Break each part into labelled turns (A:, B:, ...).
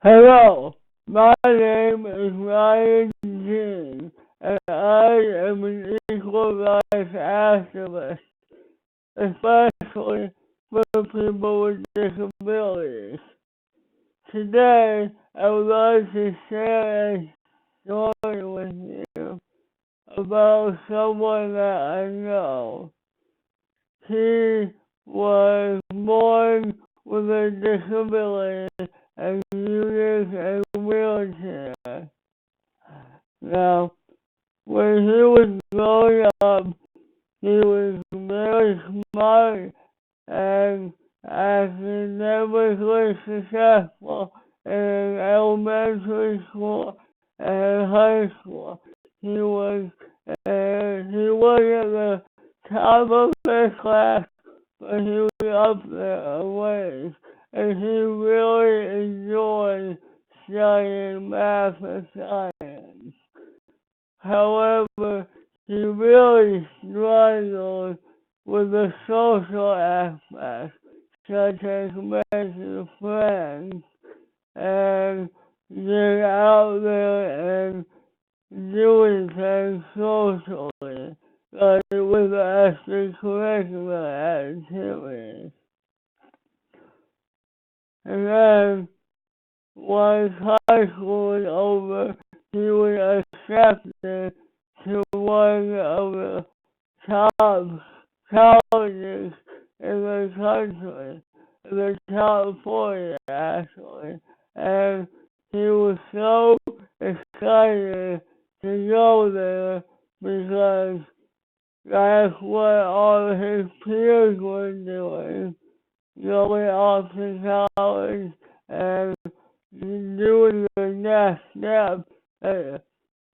A: Hello, my name is Ryan King, and I am an equal rights activist, especially for people with disabilities. Today, I would like to share a story with you about someone that I know. He was born with a disability and using a wheelchair. Now, when he was growing up, he was very smart and academically successful in elementary school and high school. He wasn't the top of his class, but he was up there a ways, and he really enjoyed studying math and science. However, he really struggled with the social aspects, such as making friends and getting out there and doing things socially, like with extracurricular activities. And then, once high school was over, he was accepted to one of the top colleges in the country, the top 40 actually, and he was so excited to go there because that's what all his peers were doing, going off to college and doing the next step that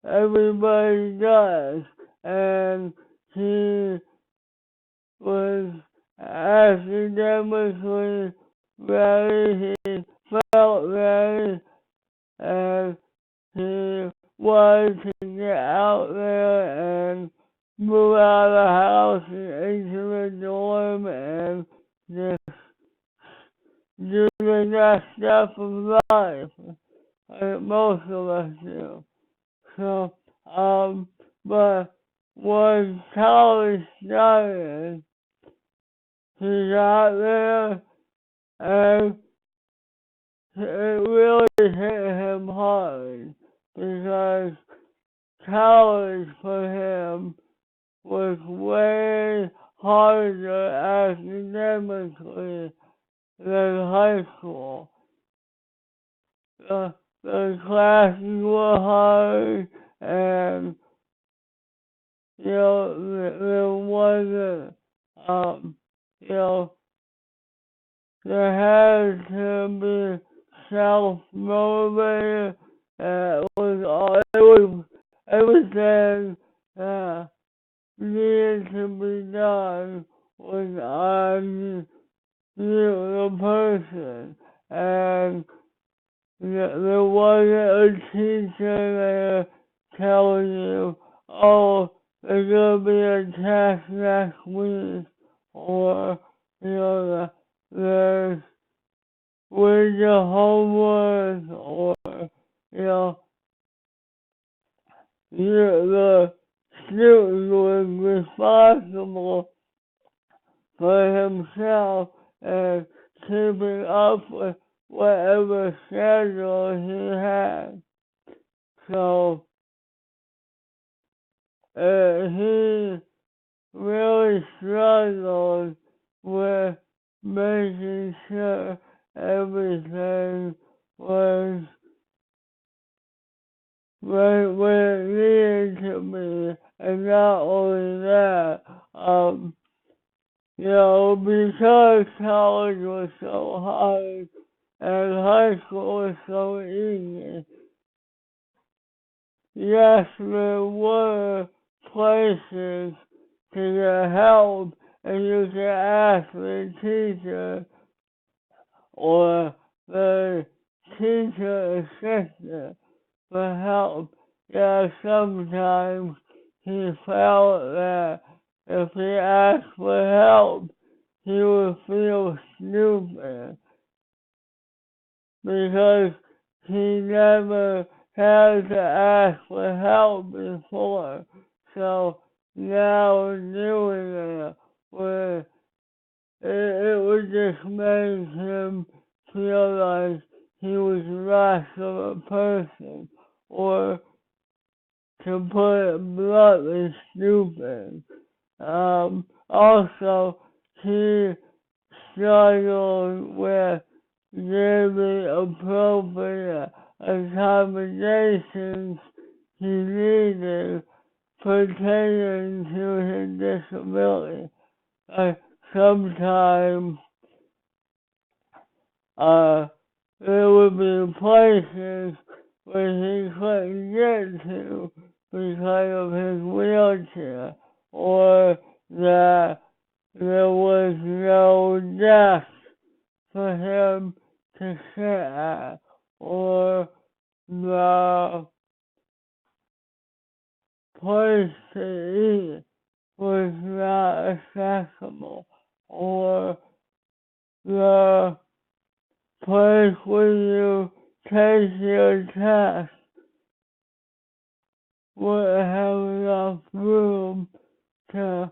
A: everybody does. And he was academically ready, he felt ready, and he wanted to get out there and move out of the house and into the dorm and just do the next step of life, like most of us do. So, but when college started, he got there and it really hit him hard because college for him was way harder academically than high school. The classes were hard and there wasn't, you know, there had to be self-motivated. It was everything that needed to be done was on you, the person, and there wasn't a teacher there telling you, oh, there's gonna be a test next week, or there's where's your homework, or you know, the student was responsible for himself and keeping up with whatever schedule he had. So he really struggled with making sure everything was right where it needed to be, and not only that, because college was so hard and high school was so easy. Yes, there were places to get help, and you can ask the teacher or the teacher assistant for help. Yeah, sometimes he felt that if he asked for help, he would feel stupid because he never had to ask for help before. So now doing it, where it would just make him feel like he was less of a person, or to put it bluntly, stupid. Also, he struggled with giving appropriate accommodations he needed pertaining to his disability. Sometimes there would be places where he couldn't get to because of his wheelchair, or that there was no desk for him to sit at, or the place to eat was not accessible, or the place where you take your test wouldn't have enough room to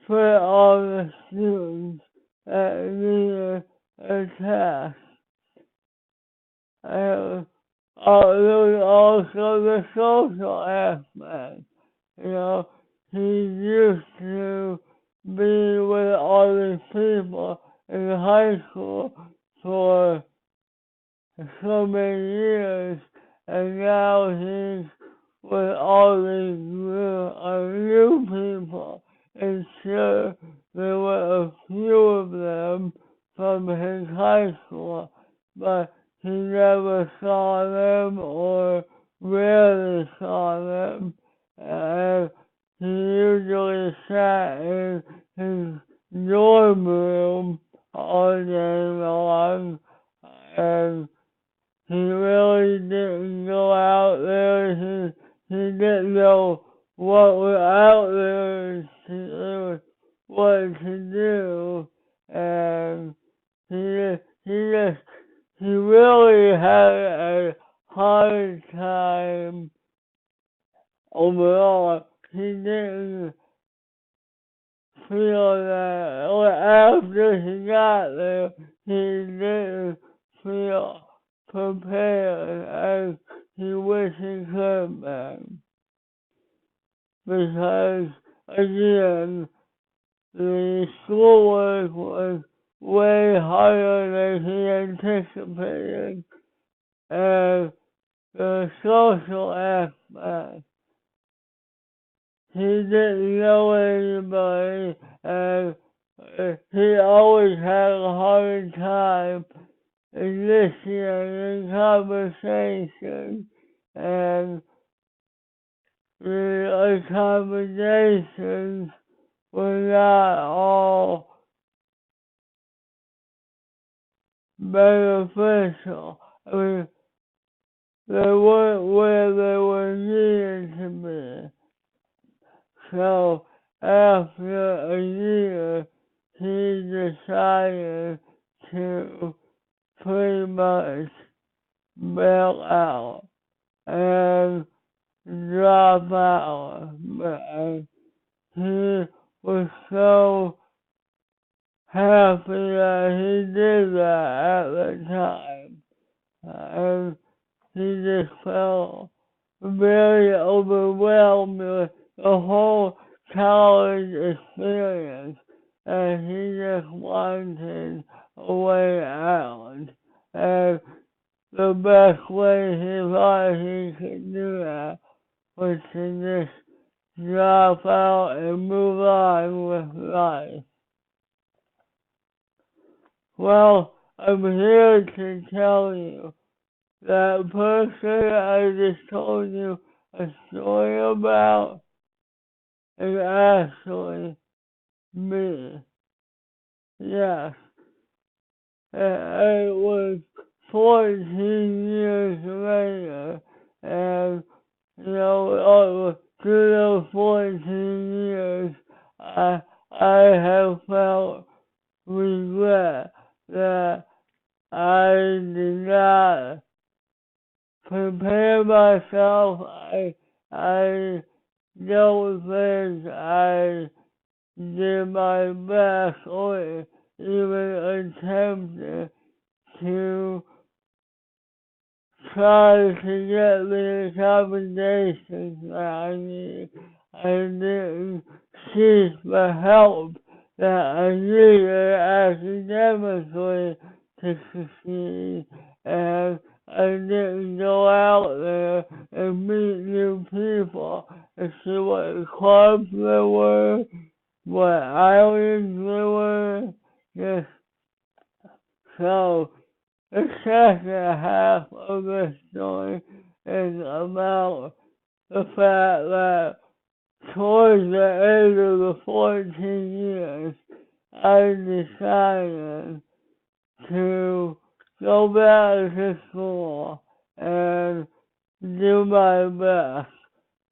A: fit all the students that needed a test. And there was also the social aspect. You know, he used to be with all these people in high school for so many years, and now he's with all these new people, and sure, there were a few of them from his high school, but he never saw them or rarely saw them, and he usually sat in his dorm room all day long, and he really didn't go out there. He didn't know what was out there to what to do, and he really had a hard time overall. He didn't feel that, or after he got there, he didn't feel prepared as he wished he could have. Because, again, the schoolwork was way harder than he anticipated, and the social aspect, he didn't know anybody, and he always had a hard time initiating conversation, and the accommodations were not all beneficial. I mean, they weren't where they were needed to be. So after a year, he decided to pretty much bail out and drop out. But he was so happy that he did that at the time. And he just felt very overwhelmed with the whole college experience, and he just wanted a way out. And the best way he thought he could do that was to just drop out and move on with life. Well, I'm here to tell you that person I just told you a story about is actually me. Yes. It was 14 years later, and through those 14 years, I have felt regret that I did not prepare myself. I don't think I did my best or even attempted to try to get the accommodations that I need. I didn't seek the help that I needed academically to succeed, and I didn't go out there and meet new people and see what clubs there were, what islands there were. Just so the second half of the story is about the fact that towards the end of the 14 years, I decided to go back to school and do my best.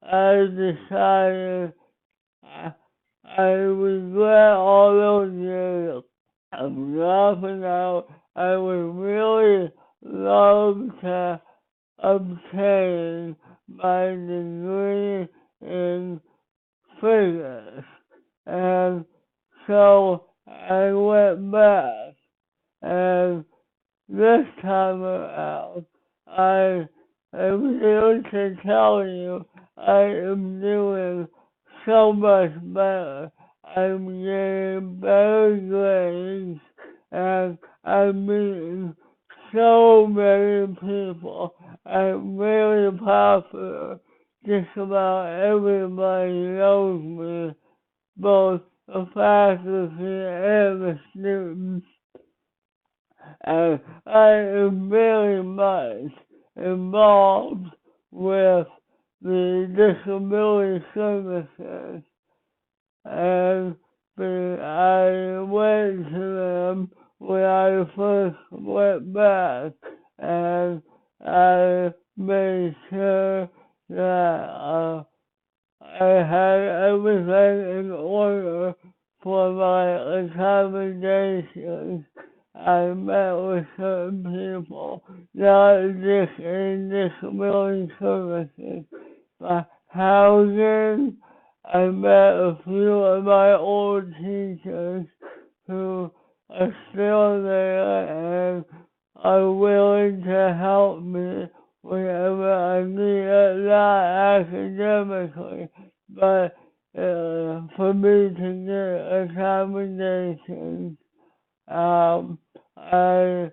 A: I decided I regret all those years of dropping out. I would really love to obtain my degree in physics. And so I went back, and this time around, I am here to tell you I am doing so much better. I'm getting better grades, and I'm meeting so many people. I'm really popular. Just about everybody knows me, both the faculty and the students, and I am very much involved with the disability services, and I went to them when I first went back, and I made sure that I had everything in order for my accommodations. I met with certain people, not just in disability services, but housing. I met a few of my old teachers who are still there and are willing to help me whenever I need it, not academically, but for me to get accommodations. I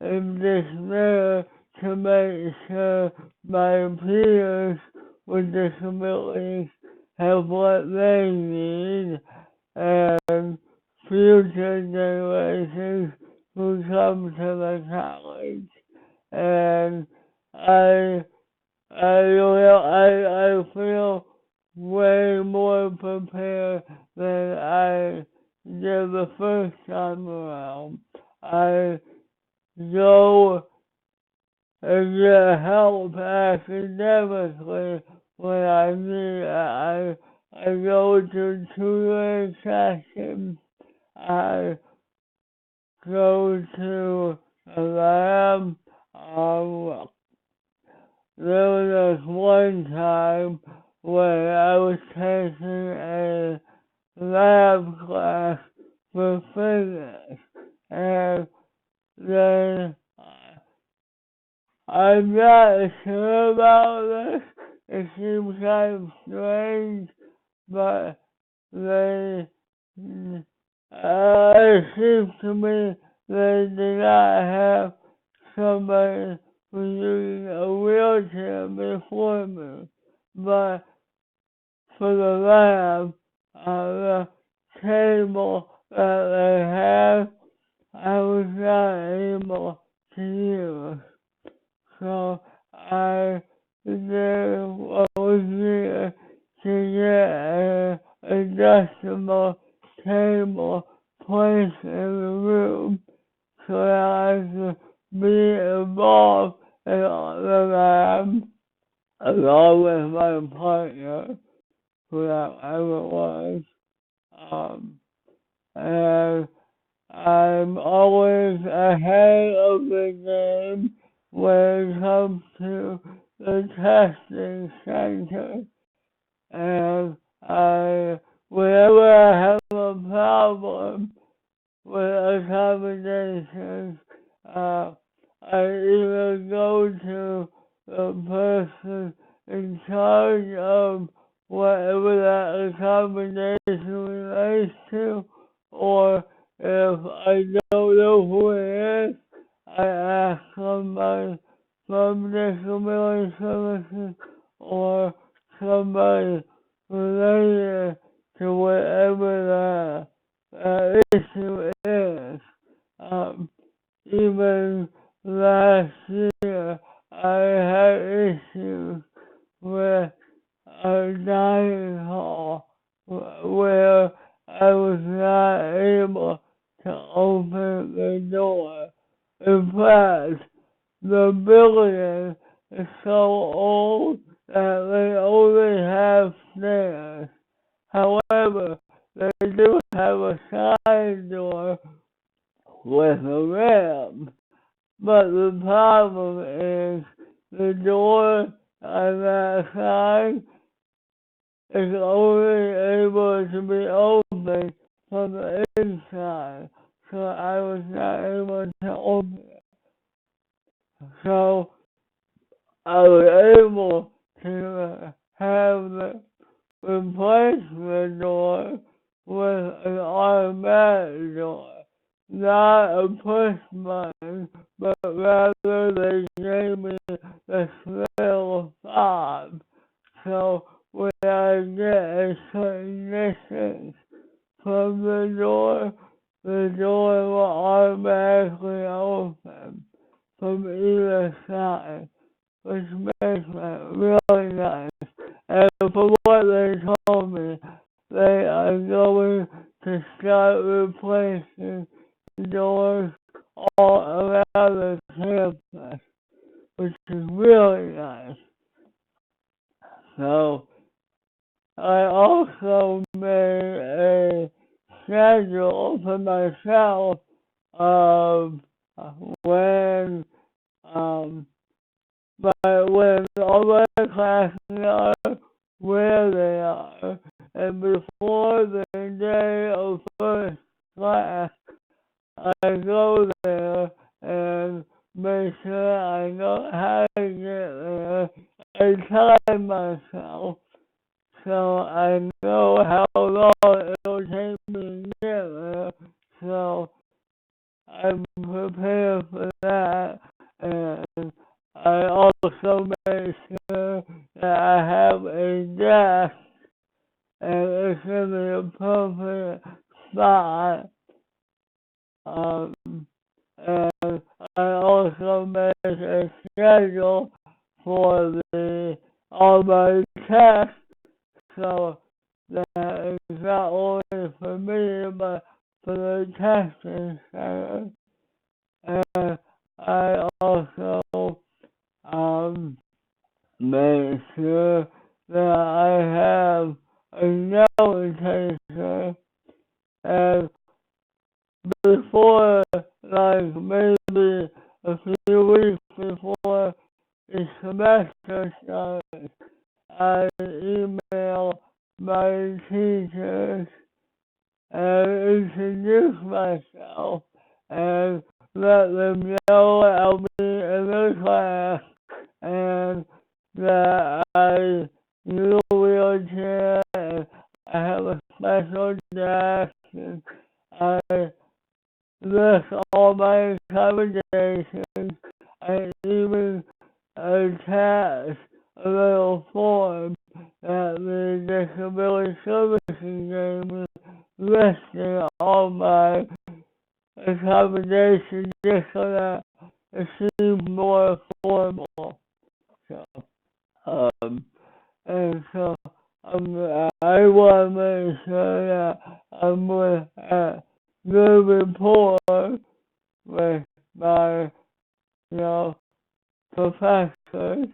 A: am just there to make sure my peers with disabilities have what they need, and future generations who come to the college. And I feel way more prepared than I did the first time around. I go and get help academically when I need it. I go to tutoring sessions. I go to a lab. There was one time when I was taking a lab class for physics, and then I'm not sure about this. It seems kind of strange, but they, it seems to me they did not have somebody who's using a wheelchair before me. But for the lab, the table that they had, I was not able to use. So I did what was needed to get an adjustable table placed in the room so that I could be involved in the lab along with my partner, whoever it was. And I'm always ahead of the game when it comes to the testing center, and whenever I have a problem with accommodations, I either go to the person in charge of whatever that accommodation relates to, or if I don't know who it is, I ask somebody from Disability Services or somebody related to whatever that issue is. Even last year, I had issues with a dining hall where I was not able to open the door. In fact, the building is so old that they only have stairs. However, they do have a side door with a ramp. But the problem is the door on that side is only able to be opened from the inside. So I was not able to open it. So I was able to have the replacement door with an automatic door, not a push button, but rather they gave me the scale 5. So when I get a certain distance from the door will automatically open from either side, which makes it really nice. And from what they told me, they are going to start replacing doors all around the campus, which is really nice. So I also made a schedule for myself of when when all my classes are, where they are, and before the day of first class, I go there and make sure I know how to get there and time myself so I know how long it'll take me to get there. So I'm prepared for that, and I also make sure that I have a desk and it's in the appropriate spot. And I also make a schedule for all my tests, so that is not only for me, but for the testing center. And I also make sure that I have a note taker, and before, like maybe a few weeks before the semester starts, I email my teachers and introduce myself and let them know I'll be in the class and that I use a wheelchair and I have a special desk and I list all my accommodations. I even attach a little form that the Disability Services gave me listing all my accommodations just so that it seems more formal. So, and so I want to make sure that I'm with good rapport with my, professors,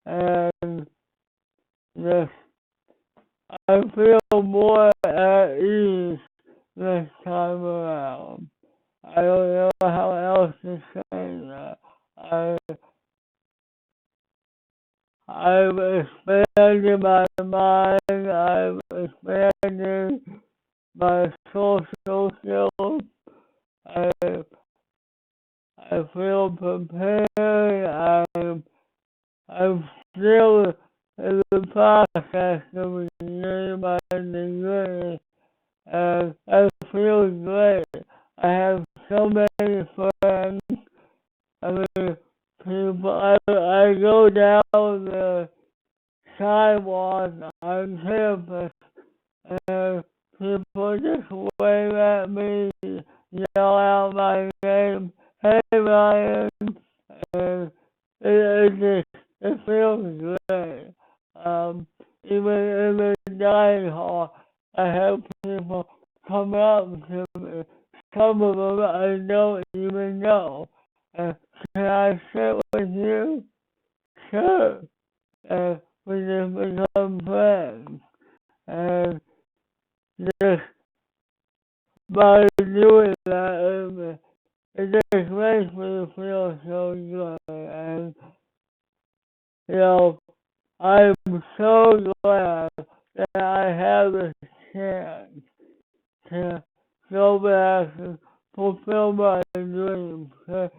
A: and just I feel more at ease this time around. I don't know how else to say that. I've expanded my mind, I've expanded my social skills, I, I feel prepared, I'm still in the process of getting my degree, and I feel great. I have so many friends. I mean, I go down the sidewalk on campus, and people just wave at me, yell out my name, "Hey Ryan," and it feels great. Even in the dining hall, I have people come up to me. Some of them I don't even know. And can I sit with you? Sure. And we just become friends. And just by doing that, it just makes me feel so good. And, you know, I'm so glad that I have a chance to go back and fulfill my dreams, to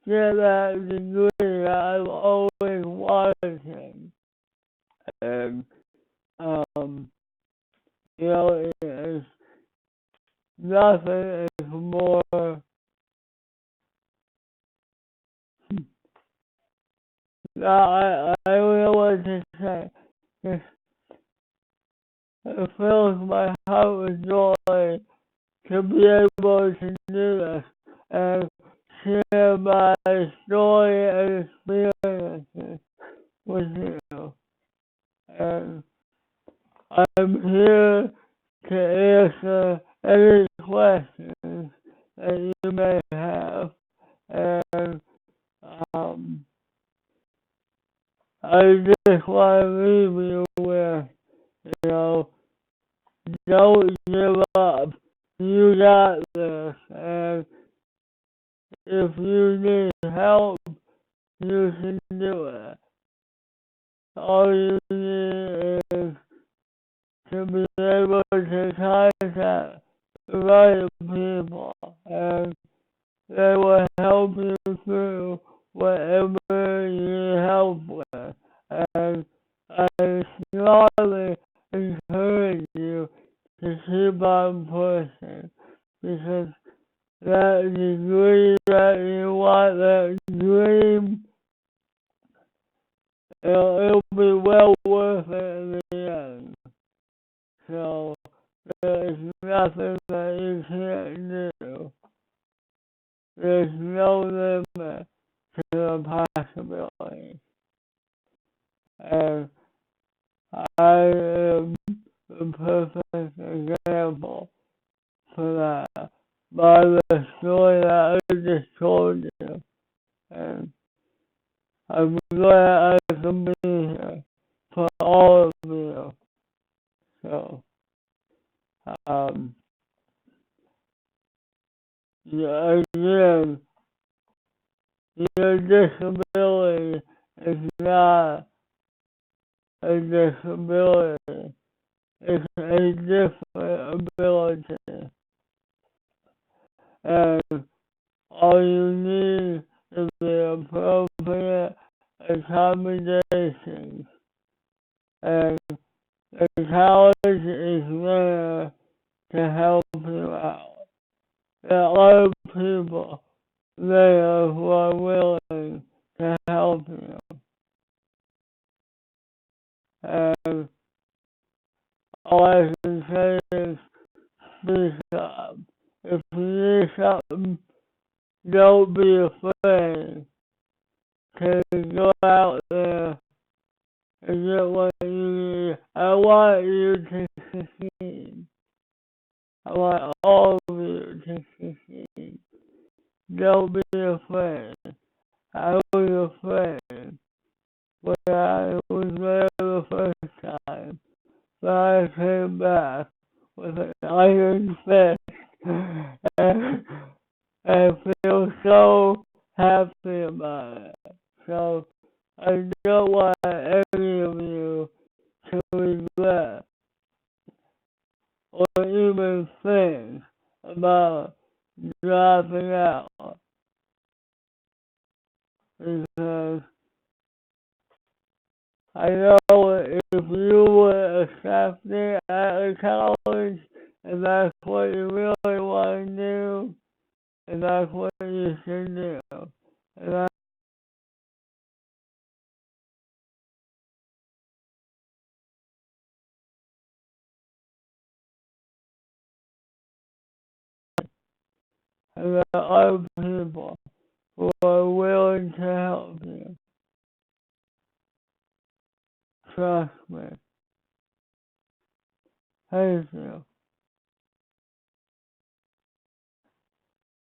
A: get that degree I've always wanted. And, um, you know, it's nothing is more, I don't know what to say. It fills my heart with joy to be able to do this and share my story and experiences with you. And I'm here to answer any questions that you may have. And I just want to leave you with, you know, don't give up. You got this. And if you need help, you can do it. All you need is to be able to contact the right people, and they will help you through whatever you need help with. And I strongly encourage you to keep on pushing, because that degree that you want, that dream, it'll be well worth it in the end. So there's nothing that you can't do. There's no limit to the possibilities. And I am the perfect example for that by the story that I just told you. And I'm glad I can be here for all of you. So, yeah, again, your disability is not a disability. It's a different ability. And all you need is the appropriate accommodations. And the college is there to help you out. There are people there who are willing to help you. And all I can say is speak up. If you need something, don't be afraid to go out there and get what you need. I want you to succeed. I want all of you to succeed. Don't be afraid. I was afraid when I was there the first time, but I came back with an iron fist, and I feel so happy about it. So I don't want any of you to regret or even think about dropping out because I know if you would accept it at a college and that's what you really want to do, and that's what you should do. And there are other people who are willing to help you. Trust me. Thank you.